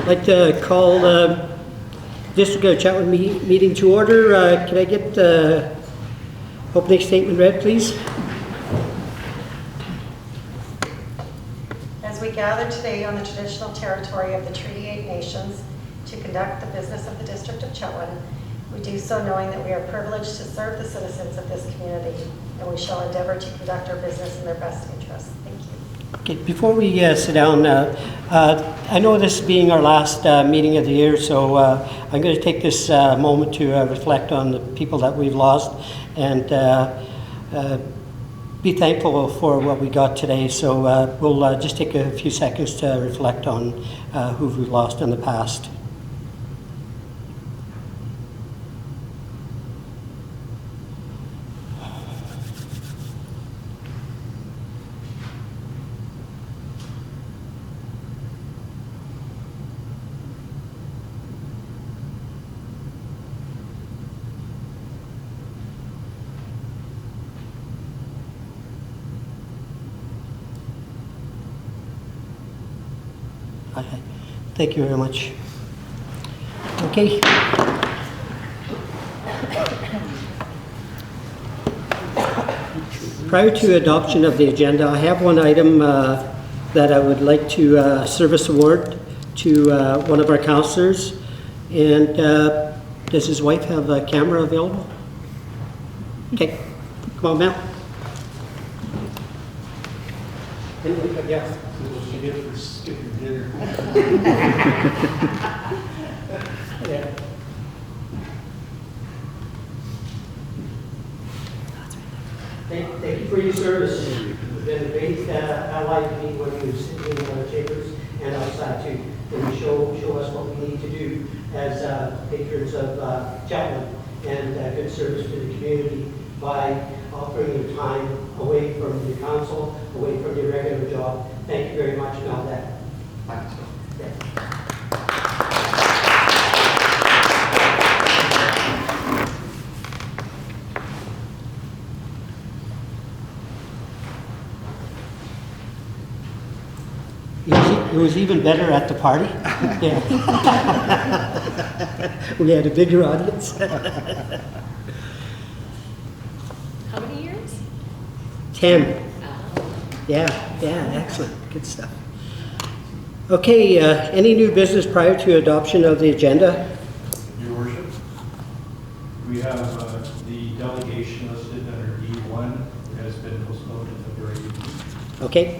I'd like to call the District of Chetwynd meeting to order. Can I get the opening statement read, please? As we gather today on the traditional territory of the Treaty 8 Nations to conduct the business of the District of Chetwynd, we do so knowing that we are privileged to serve the citizens of this community, and we shall endeavor to conduct our business in their best interests. Thank you. Okay, before we sit down, I know this being our last meeting of the year, so I'm going to take this moment to reflect on the people that we've lost and be thankful for what we got today. So we'll just take a few seconds to reflect on who we've lost in the past. Thank you very much. Okay. Prior to adoption of the agenda, I have one item that I would like to service award to one of our councillors. And does his wife have a camera available? Okay, come on, Mel. Yeah. She did for skipping dinner. Yeah. Thank you for your service. You've been a great ally to me when you were sitting in the chambers and outside too. And you show us what we need to do as patrons of Chetwynd and good service to the community by offering your time away from the council, away from your regular job. Thank you very much, Mel. Thanks. It was even better at the party. Yeah. We had a bigger audience. How many years? 10. Yeah, excellent. Good stuff. Okay, any new business prior to adoption of the agenda? Your Worship, we have the delegation listed under D1 has been postponed to February 18th. Okay.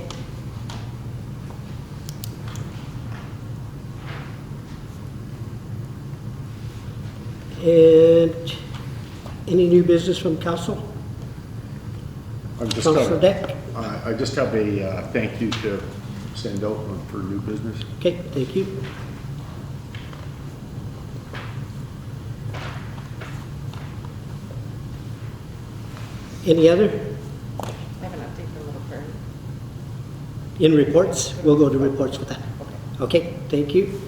And any new business from council? Councilor Deck? I just have a thank you to send out for new business. Okay, thank you. Any other? I have an update from Little Prairie. In reports? We'll go to reports with that. Okay, thank you.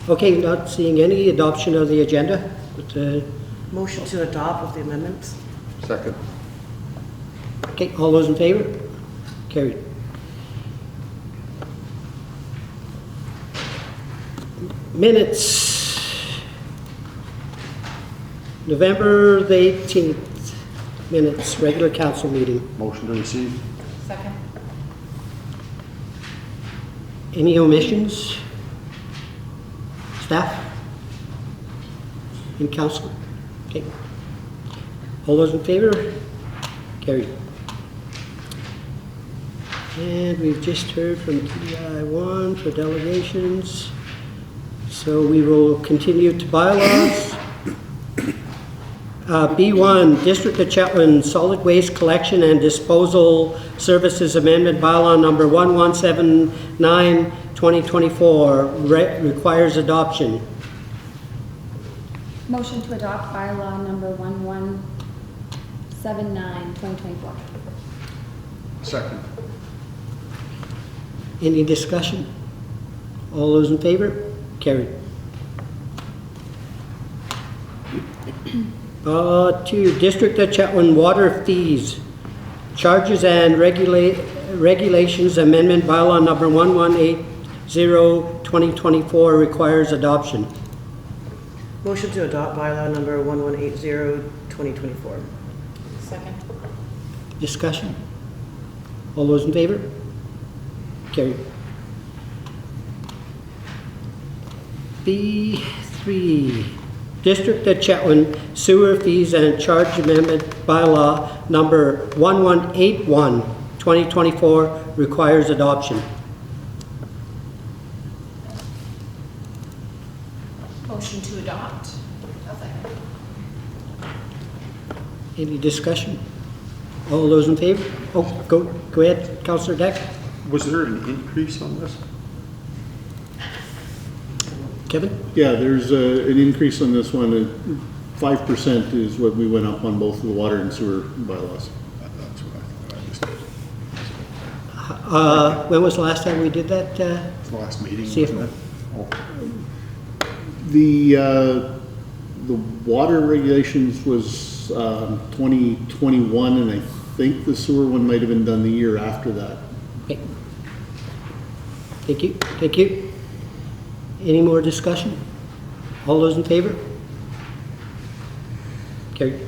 Okay, not seeing any adoption of the agenda. But, Motion to adopt with the amendments. Second. okay, all those in favor? Carried. Minutes. November the 18th. Minutes, regular council meeting. Motion to receive. Second. Any omissions? Staff? In council? Okay. All those in favor? Carried. And we've just heard from TI1 for delegations. So we will continue to bylaws. B1, District of Chetwynd Solid Waste Collection and Disposal Services Amendment Bylaw number 1179 2024 requires adoption. Motion to adopt bylaw number 1179, 2024. Second. Any discussion? All those in favor? Carried. 2, District of Chetwynd Water Fees, Charges and Regulations Amendment Bylaw number 1180 2024 requires adoption. Motion to adopt bylaw number 1180, 2024. Second. Discussion? All those in favor? Carried. B3, District of Chetwynd Sewer Fees and Charge Amendment Bylaw number 1181, 2024 requires adoption. Motion to adopt. Any discussion? All those in favor? Oh, go ahead, Councillor Deck. Was there an increase on this? Kevin? Yeah, there's an increase on this one. 5% is what we went up on both of the water and sewer bylaws. That's what I thought. When was the last time we did that? It's the last meeting, See if- wasn't it? Oh, The water regulations was 2021, and I think the sewer one might have been done the year after that. Okay. Thank you, thank you. Any more discussion? All those in favor? Carried.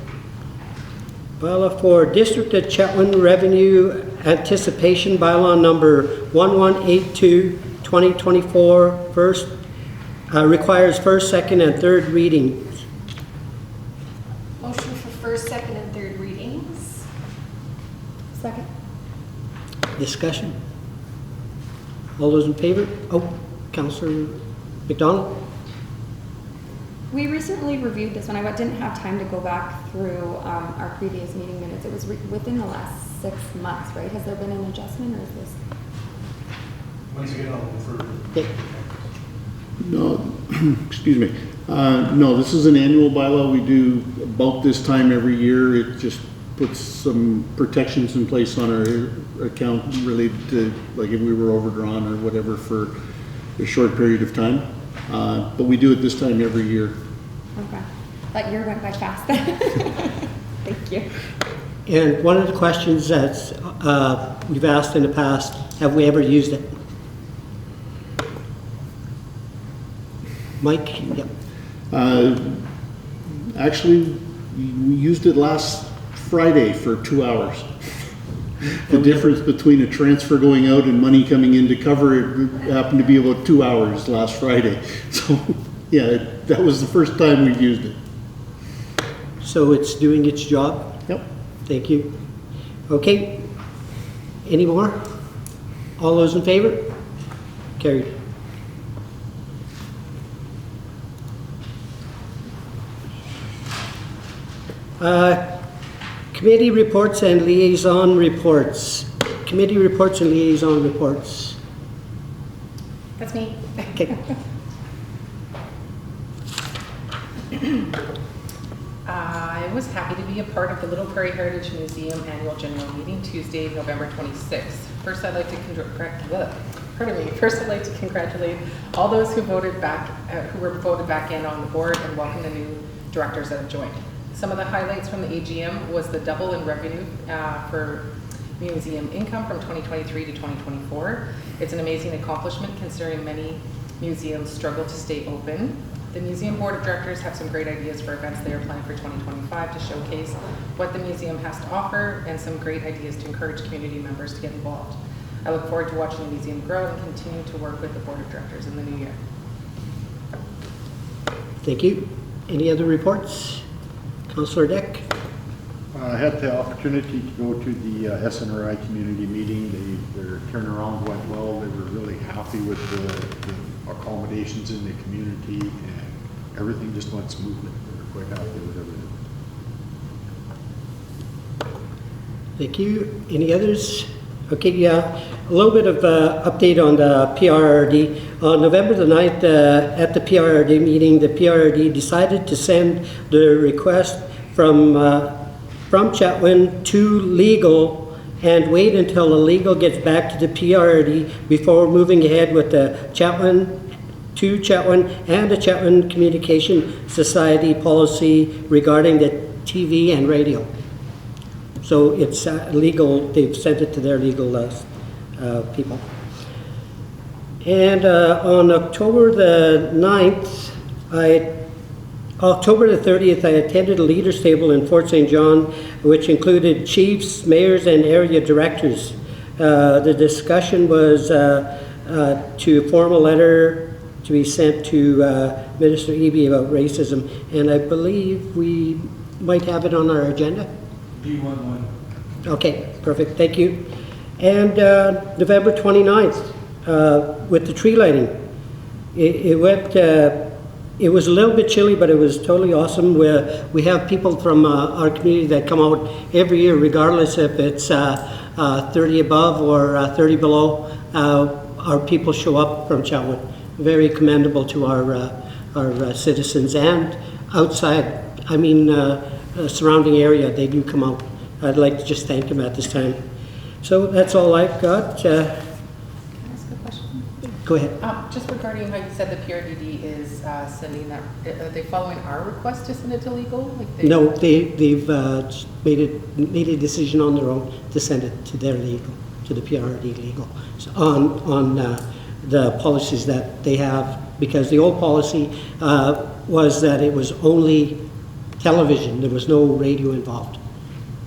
Bylaw for District of Chetwynd Revenue Anticipation Bylaw number 1182, 2024, requires first, second, and third readings. Motion for first, second, and third readings. Second. Discussion? All those in favor? Oh, Councillor McDonald? We recently reviewed this one. I didn't have time to go back through our previous meeting minutes. It was within the last 6 months, right? Has there been an adjustment, or is this? Once again, I'll defer. Okay. No, excuse me. No, this is an annual bylaw we do about this time every year. It just puts some protections in place on our account related to, like, if we were overdrawn or whatever for a short period of time. But we do it this time every year. Okay. That year went by fast then. Thank you. And one of the questions that we've asked in the past, have we ever used it? Mike? Yep. Actually, we used it last Friday for 2 hours. The difference between a transfer going out and money coming in to cover it happened to be about 2 hours last Friday. So, yeah, that was the first time we've used it. So it's doing its job? Yep. Thank you. Okay. Any more? All those in favor? Carried. Committee reports and liaison reports. Committee reports and liaison reports. That's me. Okay. I was happy to be a part of the Little Prairie Heritage Museum Annual General Meeting Tuesday, November 26th. First, I'd like to congratulate all those who voted back, who were voted back in on the board, and welcome the new directors that have joined. Some of the highlights from the AGM was the double in revenue for museum income from 2023 to 2024. It's an amazing accomplishment considering many museums struggle to stay open. The museum board of directors have some great ideas for events they are planning for 2025 to showcase what the museum has to offer and some great ideas to encourage community members to get involved. I look forward to watching the museum grow and continue to work with the board of directors in the new year. Thank you. Any other reports? Councillor Dick? I had the opportunity to go to the SNRI community meeting. Their turnaround went well. They were really happy with the accommodations in the community, and everything just went smoothly. They were quite happy with everything. Thank you. Any others? Okay, yeah, a little bit of update on the PRRD. On November the 9th, at the PRRD meeting, the PRRD decided to send the request from Chetwynd to legal and wait until the legal gets back to the PRRD before moving ahead with the Chetwynd and the Chetwynd Communication Society policy regarding the TV and radio. So it's legal, they've sent it to their legal people. And on October the 9th, October the 30th, I attended a leaders' table in Fort St. John, which included chiefs, mayors, and area directors. The discussion was to form a letter to be sent to Minister Eby about racism, and I believe we might have it on our agenda. D11. Okay, perfect, thank you. And November 29th, with the tree lighting, it was a little bit chilly, but it was totally awesome. We have people from our community that come out every year, regardless if it's 30 above or 30 below. Our people show up from Chetwynd. Very commendable to our citizens, and outside, I mean, surrounding area, they do come out. I'd like to just thank them at this time. So that's all I've got. Can I ask a question? Go ahead. Just regarding how you said the PRDD is sending that, are they following our request to send it to legal? No, they've made a decision on their own to send it to their legal, to the PRD legal, so on the policies that they have, because the old policy was that it was only television, there was no radio involved,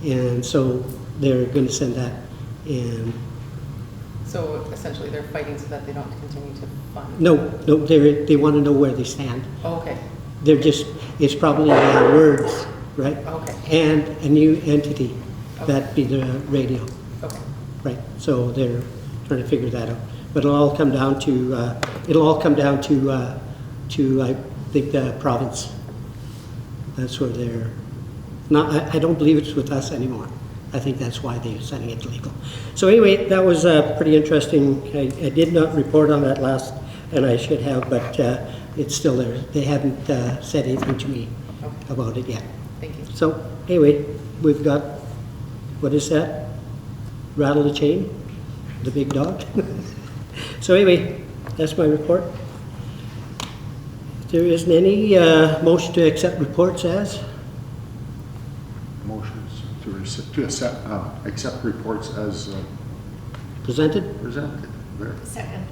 and so they're going to send that. And so essentially they're fighting so that they don't continue to fund? no, they want to know where they stand. Oh, okay. They're just, it's probably words, right? Okay. And a new entity, that'd be the radio, Okay. right? So they're trying to figure that out. But it'll all come down to, I think, the province. That's where they're, not, I don't believe it's with us anymore. I think that's why they're sending it to legal. So anyway, that was pretty interesting. I did not report on that last, and I should have, but it's still there. They haven't said anything to me about it yet. Thank you. So anyway, we've got, what is that? Rattle the chain? The big dog? So anyway, that's my report. If there isn't any motion to accept reports as? Motions to accept reports as Presented? presented. There. Second.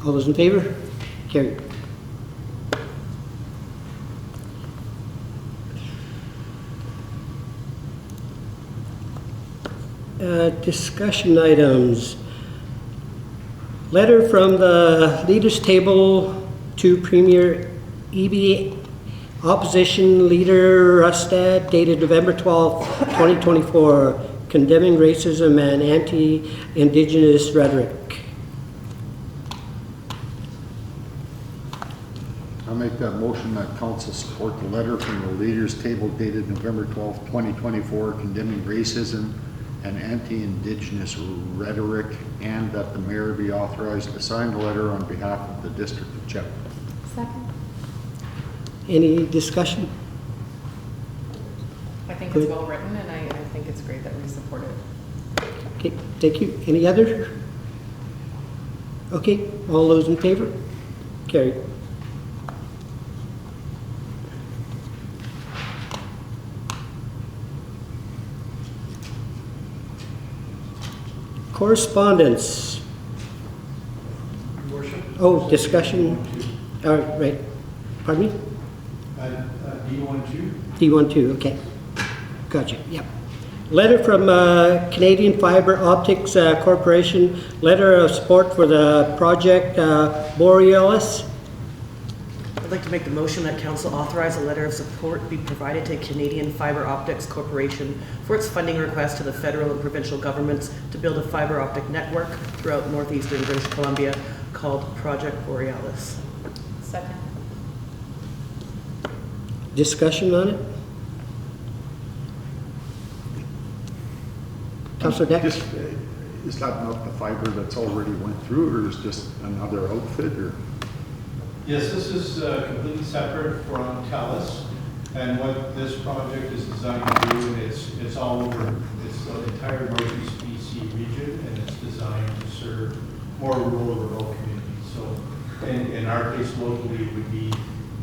All those in favor? Carried. Discussion items. Letter from the leaders table to Premier Eby, Opposition Leader Rustad, dated November 12, 2024, condemning racism and anti-Indigenous rhetoric. I'll make that motion that council support the letter from the leaders table dated November 12, 2024, condemning racism and anti-Indigenous rhetoric, and that the mayor be authorized to sign the letter on behalf of the District of Chetwynd. Second. Any discussion? I think Good. it's well written, and I think it's great that we support it. Okay, thank you. Any other? Okay, all those in favor? Carried. Correspondence. Worship. Oh, discussion. All right. Pardon me? D12. D12, okay. Gotcha, yep. Letter from Canadian Fiber Optics Corporation, letter of support for the project Borealis. I'd like to make the motion that council authorize a letter of support be provided to Canadian Fiber Optics Corporation for its funding request to the federal and provincial governments to build a fiber optic network throughout northeastern British Columbia called Project Borealis. Second. Discussion on it? Councilor Deck? Just, is that not the fiber that's already went through, or is just another outfit, or? Yes, this is completely separate from TELUS, and what this project is designed to do, and it's all over, it's the entire northeast BC region, and it's designed to serve more rural, remote communities. So in our case locally, it would be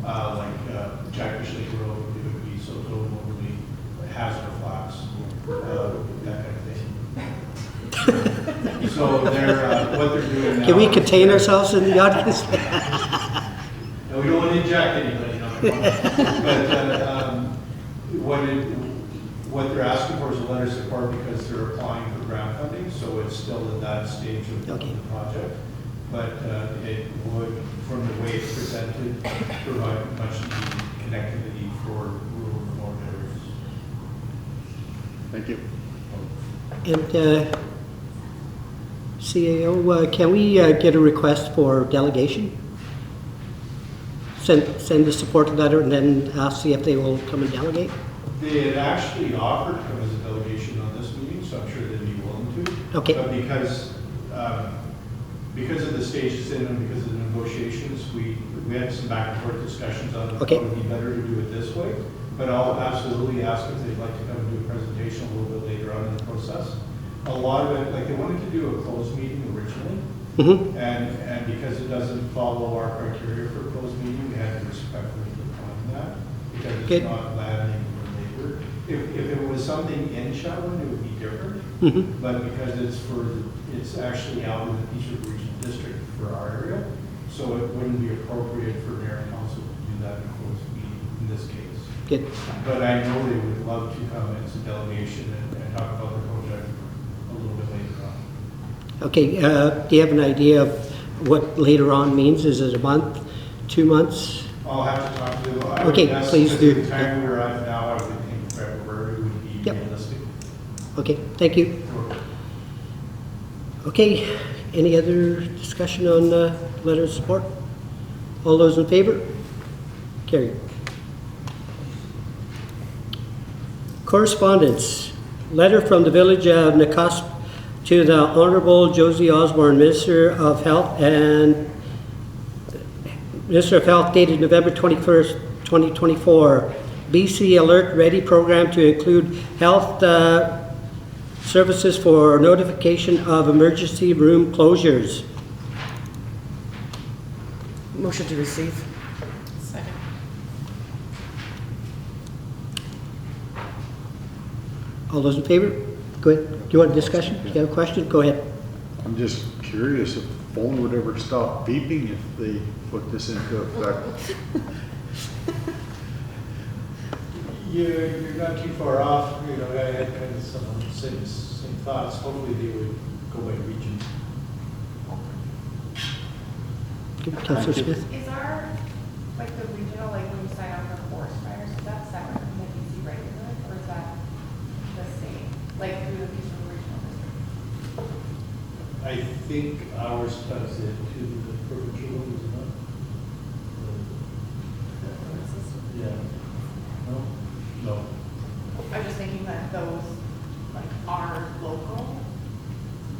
like Jackfish Lake Road, it would be Soto, Moberly, Hazard Flats, that kind of thing. So they're what they're doing Can we contain ourselves in the audience? And we don't want to inject anybody, no. But what they're asking for is a letter of support because they're applying for grant funding, so it's still at that stage of Okay. the project. But it would, from the way it's presented, provide much needed connectivity for rural and remote areas. Thank you. And CAO, can we get a request for delegation? Send a support letter and then see if they will come and delegate? They had actually offered to come as a delegation on this meeting, so I'm sure they'd be willing to. Okay. But because of the stage it's in and because of the negotiations, we had some back and forth discussions on Okay. it would be better to do it this way. But I'll absolutely ask if they'd like to come and do a presentation a little bit later on in the process. A lot of it, like they wanted to do a closed meeting originally, Mm-hmm. and because it doesn't follow our criteria for a closed meeting, we had to respectfully decline that because it's Good. not landing or labor. If it was something in Chetwynd, it would be different. Mm-hmm. But because it's actually out in the Peace River Regional District for our area, so it wouldn't be appropriate for mayor and council to do that in a closed meeting in this case. Good. But I know they would love to come as a delegation and talk about the project a little bit later on. Okay, do you have an idea of what later on means? Is it a month, 2 months? I'll have to talk to them. I would Okay, guess please at do. the time we're at now, I would think February would be Yep. realistic. Okay, thank you. Okay, any other discussion on letter of support? All those in favor? Carried. Correspondence. Letter from the Village of Nakusp to the Honorable Josie Osborne, Minister of Health dated November 21st, 2024. BC Alert Ready program to include health services for notification of emergency room closures. Motion to receive. Second. All those in favor? Go ahead. Do you want a discussion? Do you have a question? Go ahead. I'm just curious if the phone would ever stop beeping if they put this into effect. You're not too far off, you know, I had kind of some same thoughts. Hopefully they would go by region. Councilor Smith? Is our, like the regional, like when you sign up for forest fires, is that separate from the BC regular, or is that the same, like through the Peace River Regional District? I think ours does it to the provincial one, is it not? Yeah. No? No. I'm just thinking that those, like, are local,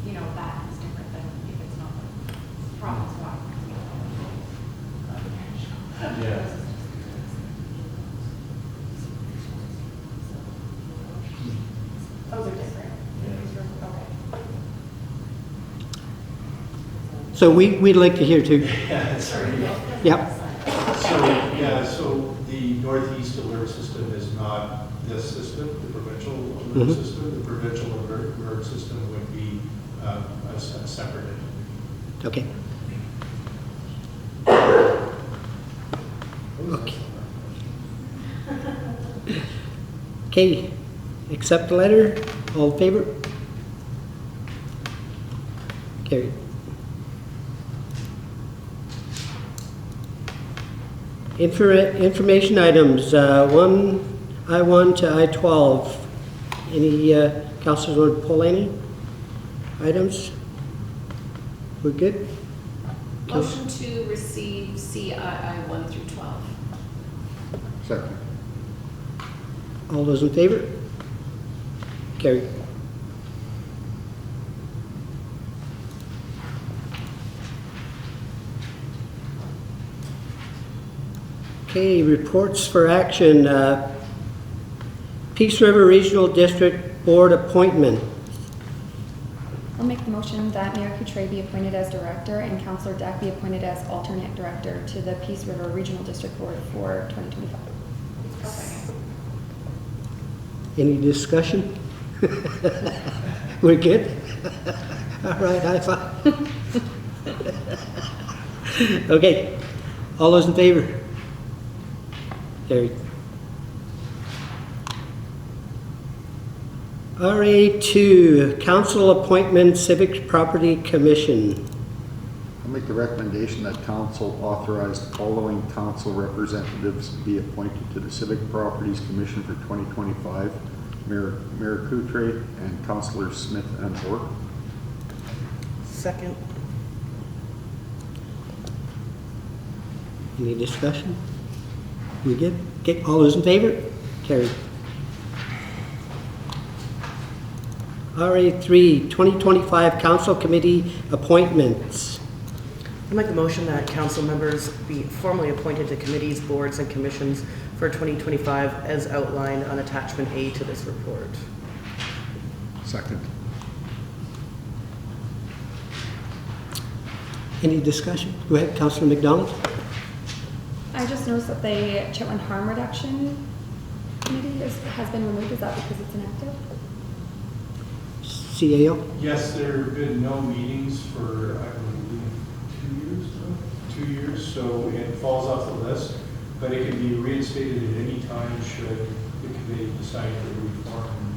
you know, that is different than if it's not like province-wide. Yeah. Those are different. Okay. So we'd like to hear too. Yeah, sorry. Yep. So the Northeast alert system is not this system, the provincial alert Mhm. system. The provincial alert system would be a separate entity. Okay. Okay. Okay, accept the letter. All in favor? Carried. Information items, I-1 to I-12. Any councilors want to pull any items? We're good? Motion to receive CII 1 through 12. Second. All those in favor? Carried. Okay, reports for action. Peace River Regional District Board appointment. I'll make the motion that Mayor Coutray be appointed as director and Councillor Deck be appointed as alternate director to the Peace River Regional District Board for 2025. Okay. Any discussion? We're good? All right, high five. Okay, all those in favor? Carried. RA2, Council Appointment Civic Property Commission. I'll make the recommendation that council authorize the following council representatives to be appointed to the Civic Properties Commission for 2025. Mayor Coutre and Councilor Smith and Bork. Second. Any discussion? We good? Okay, all those in favor? Carried. RA3, 2025 Council Committee Appointments. I make the motion that council members be formally appointed to committees, boards, and commissions for 2025 as outlined on attachment A to this report. Second. Any discussion? Go ahead, Councilor McDonald. I just noticed that the Chetwynd Harm Reduction Committee has been removed. Is that because it's inactive? CAO? Yes, there have been no meetings for, I believe, 2 years, so it falls off the list, but it can be reinstated at any time should the committee decide to reform and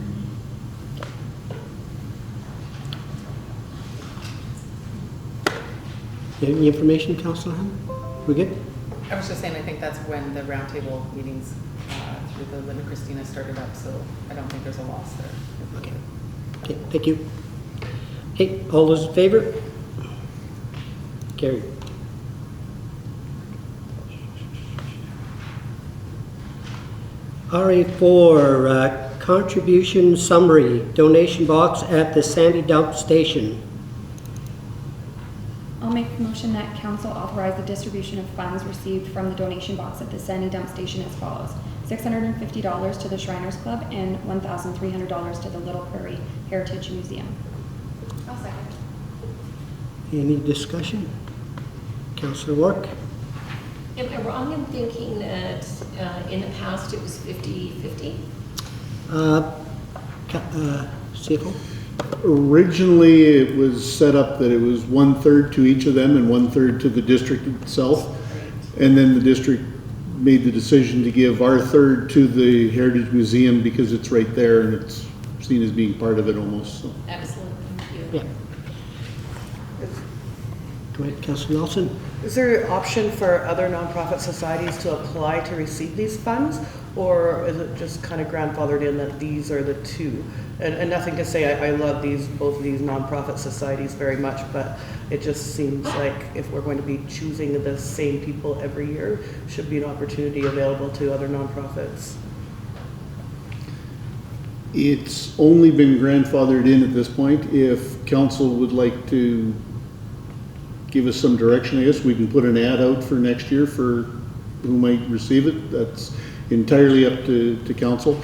read. Any information, Councilor Hammond? We good? I was just saying, I think that's when the roundtable meetings through the Linda Christina started up, so I don't think there's a loss there. Okay. Okay, thank you. Okay, all those in favor? Carried. RA4, contribution summary, donation box at the Sandy Dump Station. I'll make the motion that council authorize the distribution of funds received from the donation box at the Sandy Dump Station as follows. $650 to the Shriners Club and $1,300 to the Little Prairie Heritage Museum. I'll second. Any discussion? Councillor Wark? Am I wrong in thinking that in the past it was 50-50? CFO? Originally, it was set up that it was 1/3 to each of them and 1/3 to the district itself. And then the district made the decision to give our third to the Heritage Museum because it's right there and it's seen as being part of it almost. So. Excellent, thank you. Yeah. Go ahead, Councillor Nelson. Is there an option for other nonprofit societies to apply to receive these funds? Or is it just kind of grandfathered in that these are the two? And nothing to say, I love both of these nonprofit societies very much, but it just seems like if we're going to be choosing the same people every year, should be an opportunity available to other nonprofits. It's only been grandfathered in at this point. If council would like to give us some direction, I guess we can put an ad out for next year for who might receive it. That's entirely up to council.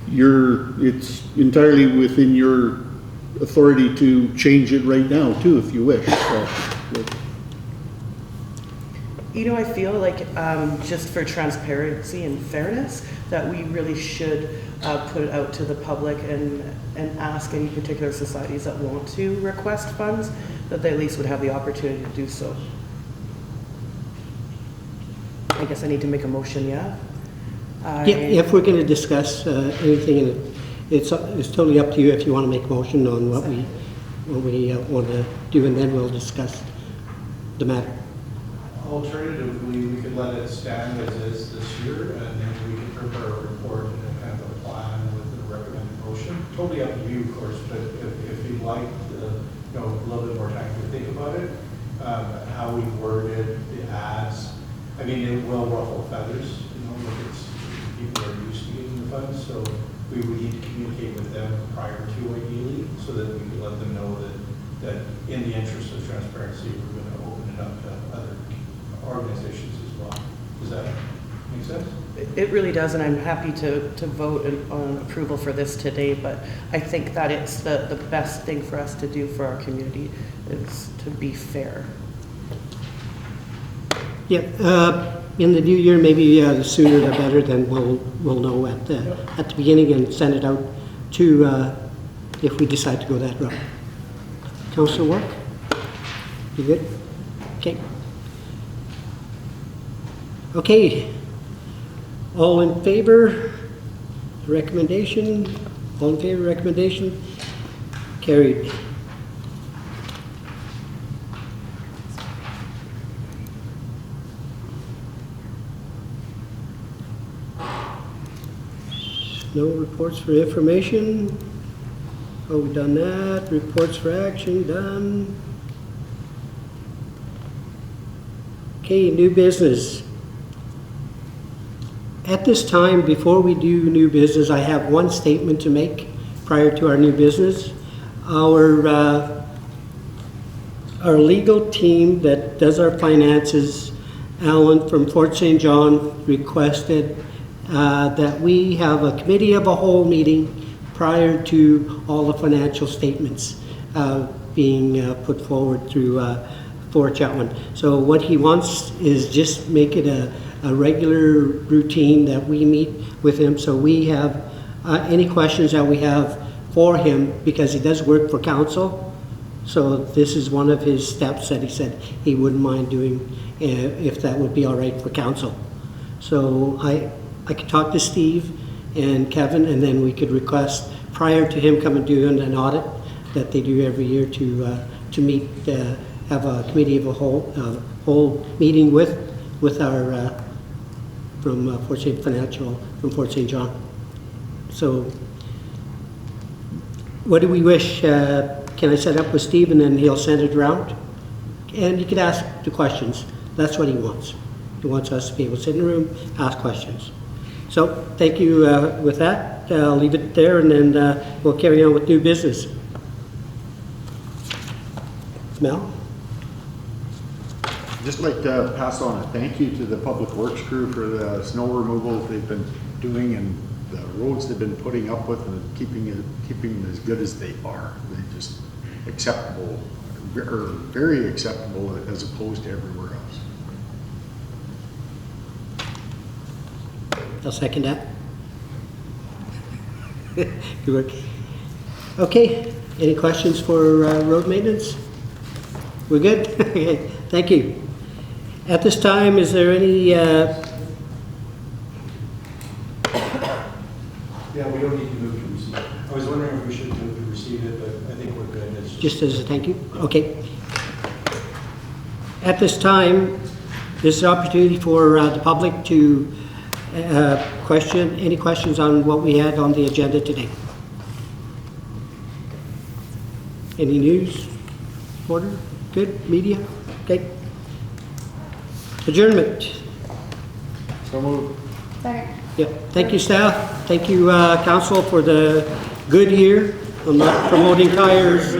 It's entirely within your authority to change it right now too, if you wish. So, You know, I feel like just for transparency and fairness, that we really should put it out to the public and ask any particular societies that want to request funds, that they at least would have the opportunity to do so. I guess I need to make a motion, yeah? Yeah, if we're going to discuss anything, it's totally up to you if you want to make a motion on what we want to do, and then we'll discuss the matter. Alternatively, we could let it stand as is this year, and then we can prepare a report and a kind of a plan with the recommended motion. Totally up to you, of course, but if you'd like, a little bit more time to think about it, how we worded the ads. I mean, it will ruffle feathers, if it's people are used to getting the funds, so we would need to communicate with them prior to ideally, so that we could let them know that in the interest of transparency, we're going to open it up to other organizations as well. Does that make sense? It really does, and I'm happy to vote on approval for this today, but I think that it's the best thing for us to do for our community is to be fair. Yeah, in the new year, maybe the sooner the better, then we'll know at the beginning and send it out to, if we decide to go that route. Councillor Wark? You good? Okay. Okay. All in favor? Recommendation? All in favor, recommendation? Carried. No reports for information. Oh, we've done that. Reports for action, done. Okay, new business. At this time, before we do new business, I have one statement to make prior to our new business. Our legal team that does our finances, Alan from Fort St. John, requested that we have a committee of a whole meeting prior to all the financial statements being put forward through for Chetwynd. So what he wants is just make it a regular routine that we meet with him, so we have any questions that we have for him, because he does work for council. So this is one of his steps that he said he wouldn't mind doing if that would be all right for council. So I could talk to Steve and Kevin, and then we could request prior to him coming doing an audit that they do every year to meet, have a committee of a whole meeting with our from Fort St. John. So what do we wish? Can I set up with Steve and then he'll send it around? And you could ask the questions. That's what he wants. He wants us to be able to sit in the room, ask questions. So thank you with that. I'll leave it there, and then we'll carry on with new business. Mel? Just like to pass on a thank you to the Public Works crew for the snow removal they've been doing and the roads they've been putting up with and keeping them as good as they are. They're just acceptable, or very acceptable as opposed to everywhere else. I'll second that. Good work. Okay, any questions for road maintenance? We're good? Okay, thank you. At this time, is there any... Yeah, we don't need to move to receive it. I was wondering if we should move to receive it, but I think we're good. It's Just as a thank you? Okay. At this time, this is an opportunity for the public to any questions on what we had on the agenda today. Any news? Order? Good? Media? Okay. Adjournment. So moved. Second. Yep. Thank you, staff. Thank you, council, for the good year. I'm not promoting tires.